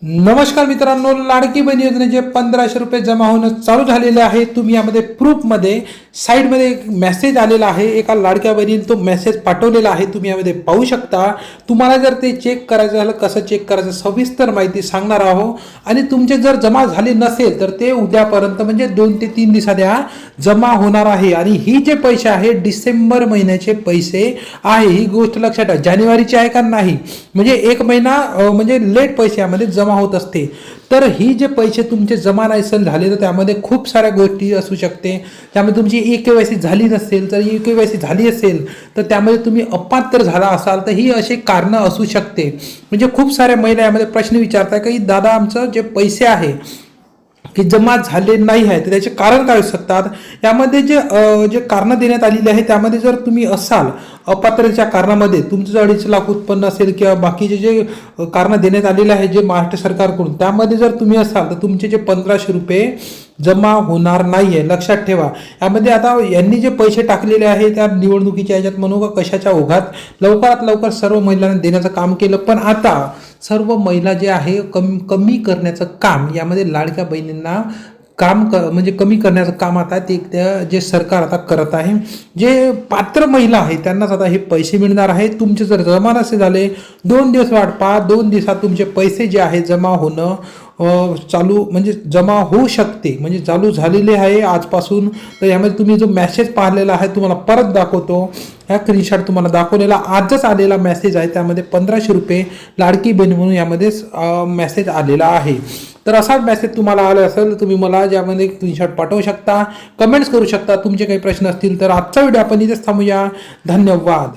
नमस्कार मित्रांनो, लाडकी बहीण योजनेचे 1500 रुपये जमा होणं चालू झालेले आहे। तुम्ही यामध्ये प्रूफमध्ये साईडमध्ये एक मेसेज आलेला आहे, एका लाडक्या बहिणीने तो मेसेज पाठवलेला आहे, तुम्ही यामध्ये पाहू शकता। तुम्हाला जर ते चेक करायचं झालं, कसं चेक करायचं सविस्तर माहिती सांगणार आहोत। आणि तुमचे जर जमा झाले नसेल तर ते उद्यापर्यंत म्हणजे 2 ते 3 दिवसात जमा होणार आहे। आणि ही जे पैसे आहे डिसेंबर महिन्याचे पैसे आहे, ही गोष्ट लक्षात ठेवा। जानेवारीचे आहे का नाही, म्हणजे एक महिना म्हणजे लेट पैसे यामध्ये जमा होत असते। तर ही जे पैसे तुमचे जमा नसेल झाले तर त्यामध्ये खूप साऱ्या गोष्टी असू शकते। त्यामध्ये तुमची ई-केवायसी झाली नसेल, तर ई-केवायसी झाली असेल तर त्यामध्ये तुम्ही अपात्र झाला असाल तर ही अशी कारणं असू शकते। म्हणजे खूप साऱ्या महिला यामध्ये प्रश्न विचारतात की दादा आमचं जे पैसे आहे की जमा झाले नाही आहे तर त्याचे कारण काय असू शकतात। यामध्ये जे कारण देण्यात आलेली आहे त्यामध्ये जर तुम्ही असाल अपात्रतेच्या कारणामध्ये तुमचं 2.5 लाख उत्पन्न असेल किंवा बाकीचे जे कारण देण्यात आलेले आहे जे महाराष्ट्र सरकारकडून, त्यामध्ये जर तुम्ही असाल तर तुमचे जे 1500 रुपये जमा होणार नाहीये, लक्षात ठेवा। यामध्ये आता यांनी जे पैसे टाकलेले आहे त्या निवडणुकीच्या याच्यात म्हणू का कशाच्या ओघात लवकरात लवकर सर्व महिलांना देण्याचं काम केलं, पण आता सर्व महिला जे आहे कमी करण्याचं काम यामध्ये लाडक्या बहिणींना म्हणजे कमी करण्याचं काम आता ते जे सरकार आता करत आहे। जे पात्र महिला आहे त्यांनाच आता हे पैसे मिळणार आहे। तुमचे जर जमा नसे झाले 2 दिवस वाट पहा, 2 दिवसात तुमचे पैसे जे आहे जमा होणं चालू म्हणजे जमा होऊ शकते, म्हणजे चालू झालेले आहे आजपासून। तर यामध्ये तुम्ही जो मेसेज पाहिलेला आहे तुम्हाला परत दाखवतो, ह्या स्क्रीनशॉट तुम्हाला दाखवलेला आजच आलेला मेसेज आहे, त्यामध्ये 1500 रुपये लाडकी बहीण म्हणून यामध्ये मेसेज आलेला आहे। तर असाच मेसेज तुम्हाला आला असेल तर तुम्ही मला ज्यामध्ये स्क्रीनशॉट पाठवू शकता, कमेंट्स करू शकता। तुमचे काही प्रश्न असतील तर आजचा व्हिडिओ आपण इथेच थांबूया। धन्यवाद।